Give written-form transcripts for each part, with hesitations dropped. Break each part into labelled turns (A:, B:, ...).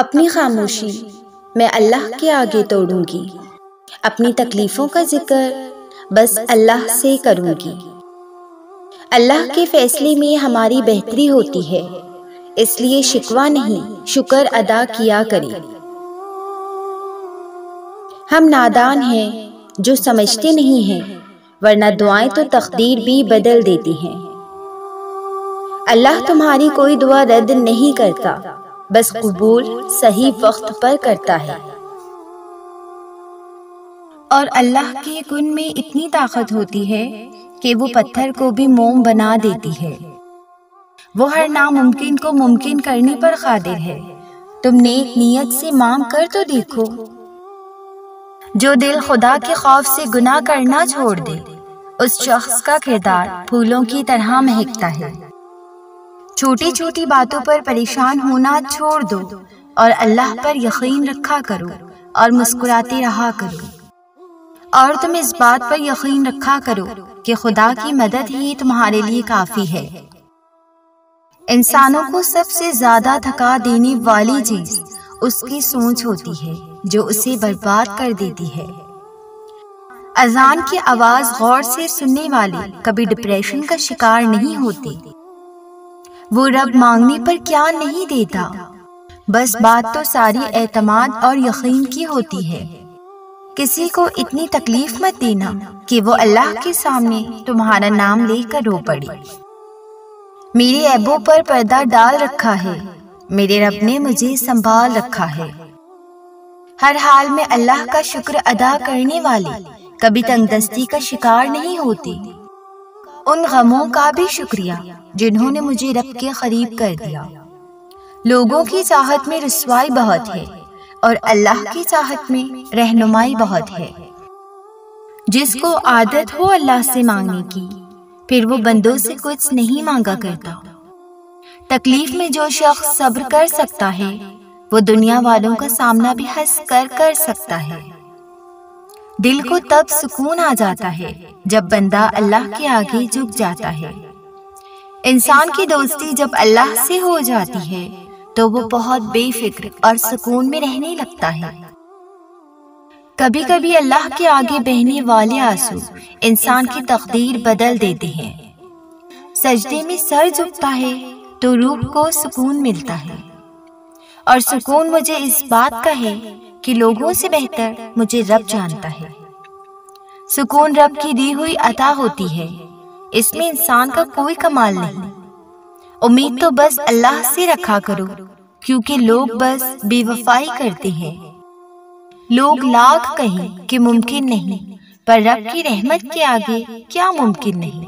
A: اپنی خاموشی میں اللہ کے آگے توڑوں گی، اپنی تکلیفوں کا ذکر بس اللہ سے کروں گی۔ اللہ کے فیصلے میں ہماری بہتری ہوتی ہے، اس لیے شکوہ نہیں شکر ادا کیا کریں۔ ہم نادان ہیں جو سمجھتے نہیں ہیں، ورنہ دعائیں تو تقدیر بھی بدل دیتی ہیں۔ اللہ تمہاری کوئی دعا رد نہیں کرتا، بس قبول صحیح وقت پر کرتا ہے۔ اور اللہ کے گن میں اتنی طاقت ہوتی ہے کہ وہ پتھر کو بھی موم بنا دیتی ہے۔ وہ ہر ناممکن کو ممکن کرنے پر قادر ہے۔ تم نیک نیت سے مانگ کر تو دیکھو۔ جو دل خدا کے خوف سے گناہ کرنا چھوڑ دے، اس شخص کا کردار پھولوں کی طرح مہکتا ہے۔ چھوٹی چھوٹی باتوں پر پریشان ہونا چھوڑ دو اور اللہ پر یقین رکھا کرو اور مسکراتے رہا کرو۔ اور تم اس بات پر یقین رکھا کرو کہ خدا کی مدد ہی تمہارے لیے کافی ہے۔ انسانوں کو سب سے زیادہ تھکا دینے والی چیز اس کی سوچ ہوتی ہے، جو اسے برباد کر دیتی ہے۔ اذان کی آواز غور سے سننے والے کبھی ڈپریشن کا شکار نہیں ہوتے۔ وہ رب مانگنے پر کیا نہیں دیتا، بس بات تو ساری اعتماد اور یقین کی ہوتی ہے۔ کسی کو اتنی تکلیف مت دینا کہ وہ اللہ کے سامنے تمہارا نام لے کر رو پڑے۔ میرے عیبوں پر پردہ ڈال رکھا ہے، میرے رب نے مجھے سنبھال رکھا ہے۔ ہر حال میں اللہ کا شکر ادا کرنے والے کبھی تنگ دستی کا شکار نہیں ہوتے۔ ان غموں کا بھی شکریہ جنہوں نے مجھے رب کے قریب کر دیا۔ لوگوں کی چاہت میں رسوائی بہت ہے اور اللہ کی چاہت میں رہنمائی بہت ہے۔ جس کو عادت ہو اللہ سے مانگنے کی، پھر وہ بندوں سے کچھ نہیں مانگا کرتا۔ تکلیف میں جو شخص صبر کر سکتا ہے، وہ دنیا والوں کا سامنا بھی ہنس کر سکتا ہے۔ دل کو تب سکون آ جاتا ہے جب بندہ اللہ کے آگے جھک جاتا ہے۔ انسان کی دوستی جب اللہ سے ہو جاتی ہے تو وہ بہت بے فکر اور سکون میں رہنے لگتا ہے۔ کبھی کبھی اللہ کے آگے بہنے والے آنسو انسان کی تقدیر بدل دیتے ہیں۔ سجدے میں سر جھکتا ہے تو روح کو سکون ملتا ہے، اور سکون مجھے اس بات کا ہے کہ لوگوں سے بہتر مجھے رب جانتا ہے۔ سکون رب کی دی ہوئی عطا ہوتی ہے، اس میں انسان کا کوئی کمال نہیں۔ امید تو بس اللہ سے رکھا کرو، کیونکہ لوگ بس بے وفائی کرتے ہیں۔ لوگ لاکھ کہیں کہ ممکن نہیں، پر رب کی رحمت کے آگے کیا ممکن نہیں۔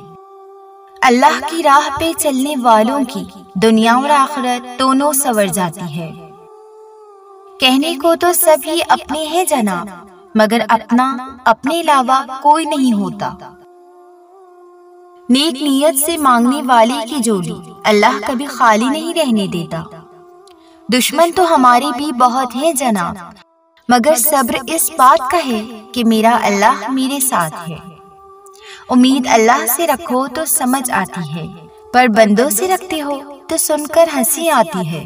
A: اللہ کی راہ پہ چلنے والوں کی دنیا اور آخرت دونوں سنور جاتی ہے۔ کہنے کو تو سب ہی اپنے ہیں جناب، مگر اپنا اپنے علاوہ کوئی نہیں ہوتا۔ نیک نیت سے مانگنے والے کی جولی اللہ کبھی خالی نہیں رہنے دیتا۔ دشمن تو ہمارے بھی بہت ہیں جناب، مگر صبر اس بات کا ہے کہ میرا اللہ میرے ساتھ ہے۔ امید اللہ سے رکھو تو سمجھ آتی ہے، پر بندوں سے رکھتے ہو تو سن کر ہنسی آتی ہے۔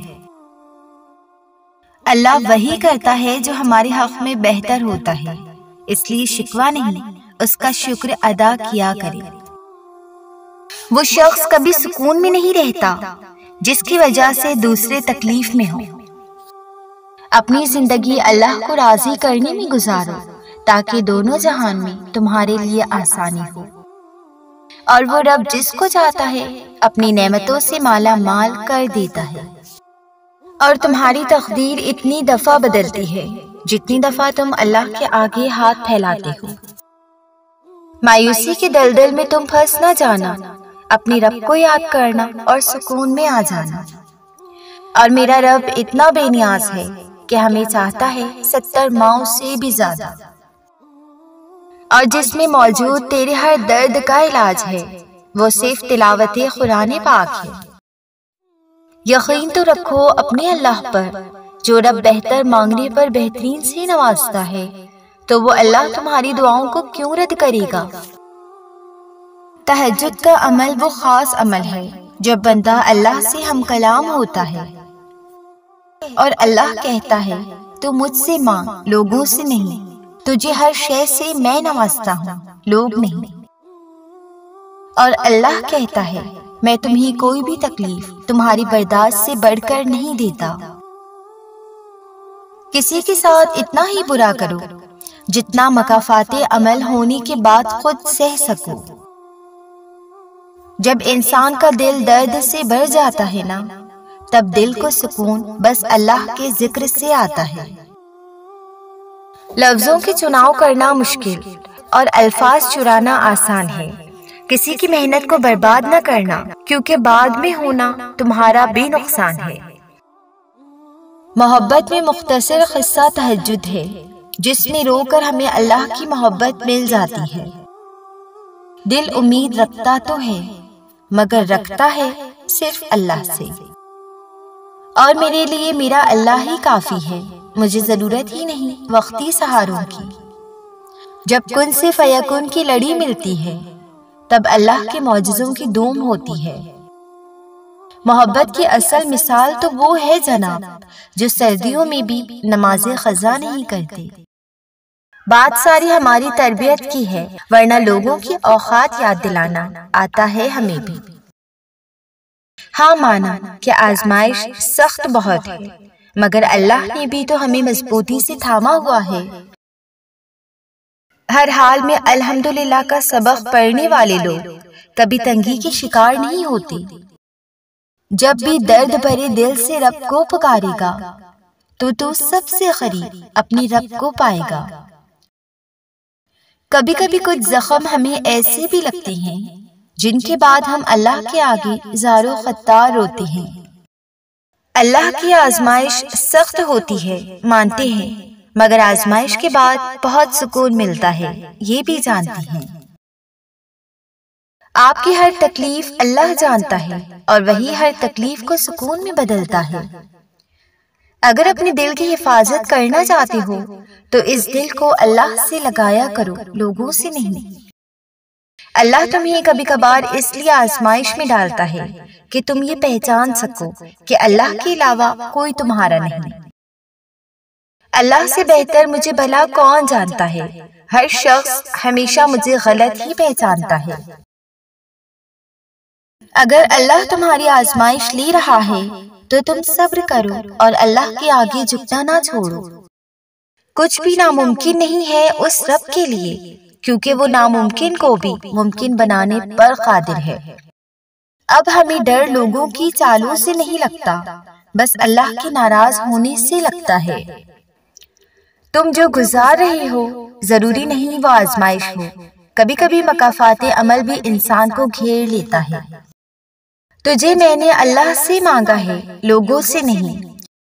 A: اللہ وہی کرتا ہے جو ہمارے حق میں بہتر ہوتا ہے، اس لیے شکوہ نہیں، اس کا شکر ادا کیا کرے۔ وہ شخص کبھی سکون میں نہیں رہتا جس کی وجہ سے دوسرے تکلیف میں ہو۔ اپنی زندگی اللہ کو راضی کرنے میں گزارو تاکہ دونوں جہان میں تمہارے لیے آسانی ہو۔ اور وہ رب جس کو چاہتا ہے اپنی نعمتوں سے مالا مال کر دیتا ہے۔ اور تمہاری تقدیر اتنی دفعہ بدلتی ہے جتنی دفعہ تم اللہ کے آگے ہاتھ پھیلاتے ہو۔ مایوسی کے دلدل میں تم پھنس نہ جانا، اپنی رب کو یاد کرنا اور سکون میں آ جانا۔ اور میرا رب اتنا بے نیاز ہے کہ ہمیں چاہتا ہے 70 ماؤں سے بھی زیادہ، اور جس میں موجود تیرے ہر درد کا علاج ہے وہ صرف تلاوت قرآن پاک ہے۔ یقین تو رکھو اپنے اللہ پر، جو رب بہتر مانگنے پر بہترین سے نوازتا ہے، تو وہ اللہ تمہاری دعاؤں کو کیوں رد کرے گا۔ تہجد کا عمل وہ خاص عمل ہے جب بندہ اللہ سے ہم کلام ہوتا ہے۔ اور اللہ کہتا ہے تو مجھ سے مانگ، لوگوں سے نہیں۔ تجھے ہر شے سے میں نوازتا ہوں، لوگ نہیں۔ اور اللہ کہتا ہے میں تمہیں کوئی بھی تکلیف تمہاری برداشت سے بڑھ کر نہیں دیتا۔ کسی کے ساتھ اتنا ہی برا کرو جتنا مکافات عمل ہونے کے بعد خود سہ سکو۔ جب انسان کا دل درد سے بھر جاتا ہے نا، تب دل کو سکون بس اللہ کے ذکر سے آتا ہے۔ لفظوں کے چناؤ کرنا مشکل اور الفاظ چرانا آسان ہے۔ کسی کی محنت کو برباد نہ کرنا، کیونکہ بعد میں ہونا تمہارا بھی نقصان ہے۔ محبت میں مختصر قصہ تہجد ہے، جس میں رو کر ہمیں اللہ کی محبت مل جاتی ہے۔ دل امید رکھتا تو ہے، مگر رکھتا ہے صرف اللہ سے، اور میرے لیے میرا اللہ ہی کافی ہے، مجھے ضرورت ہی نہیں وقتی سہاروں کی۔ جب کن سے فیکن کی لڑی ملتی ہے، تب اللہ کے معجزوں کی دوم ہوتی ہے۔ محبت کی اصل مثال تو وہ ہے جناب جو سردیوں میں بھی نماز قضا نہیں کرتے۔ بات ساری ہماری تربیت کی ہے، ورنہ لوگوں کی اوقات یاد دلانا آتا ہے ہمیں بھی۔ ہاں مانا کہ آزمائش سخت بہت ہے، مگر اللہ نے بھی تو ہمیں مضبوطی سے تھاما ہوا ہے۔ ہر حال میں الحمدللہ کا سبق پڑھنے والے لوگ کبھی تنگی کے شکار نہیں ہوتے۔ جب بھی درد بھرے دل سے رب کو پکارے گا تو سب سے قریب اپنی رب کو پائے گا۔ کبھی کبھی کچھ زخم ہمیں ایسے بھی لگتے ہیں جن کے بعد ہم اللہ کے آگے زار و خطار روتے ہیں۔ اللہ کی آزمائش سخت ہوتی ہے مانتے ہیں، مگر آزمائش کے بعد بہت سکون ملتا ہے، یہ بھی جانتے ہیں۔ آپ کی ہر تکلیف اللہ جانتا ہے، اور وہی ہر تکلیف کو سکون میں بدلتا ہے۔ اگر اپنے دل کی حفاظت کرنا چاہتے ہو تو اس دل کو اللہ سے لگایا کرو، لوگوں سے نہیں۔ اللہ تمہیں کبھی کبھار اس لیے آزمائش میں ڈالتا ہے کہ تم یہ پہچان سکو کہ اللہ کے علاوہ کوئی تمہارا نہیں۔ اللہ سے بہتر مجھے بھلا کون جانتا ہے؟ ہر شخص ہمیشہ مجھے غلط ہی پہچانتا ہے۔ اگر اللہ تمہاری آزمائش لے رہا ہے تو تم صبر کرو اور اللہ کے آگے جھکنا نہ چھوڑو۔ کچھ بھی ناممکن نہیں ہے اس رب کے لیے، کیونکہ وہ ناممکن کو بھی ممکن بنانے پر قادر ہے۔ اب ہمیں ڈر لوگوں کی چالوں سے نہیں لگتا، بس اللہ کے ناراض ہونے سے لگتا ہے۔ تم جو گزار رہے ہو ضروری نہیں وہ آزمائش ہو، کبھی کبھی مکافات عمل بھی انسان کو گھیر لیتا ہے۔ تجھے میں نے اللہ سے مانگا ہے، لوگوں سے نہیں،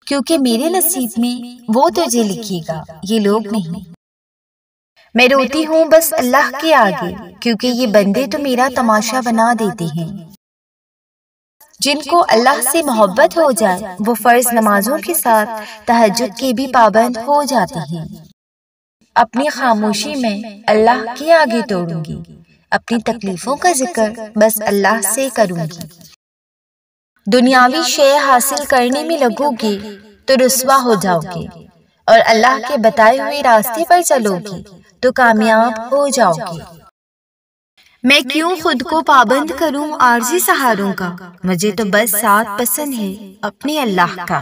A: کیونکہ میرے نصیب میں وہ تجھے لکھے گا، یہ لوگ نہیں۔ میں روتی ہوں بس اللہ کے آگے، کیونکہ یہ بندے تو میرا تماشا بنا دیتے ہیں۔ جن کو اللہ سے محبت ہو جائے وہ فرض نمازوں کے ساتھ تہجد کے بھی پابند ہو جاتے ہیں۔ اپنی خاموشی میں اللہ کے آگے توڑوں گی، اپنی تکلیفوں کا ذکر بس اللہ سے کروں گی۔ دنیاوی شے حاصل کرنے میں لگو گے تو رسوا ہو جاؤ گے، اور اللہ کے بتائے ہوئے راستے پر چلو گے تو کامیاب ہو جاؤ گے۔ میں کیوں خود کو پابند کروں عارضی سہاروں کا، مجھے تو بس ساتھ پسند ہے اپنے اللہ کا۔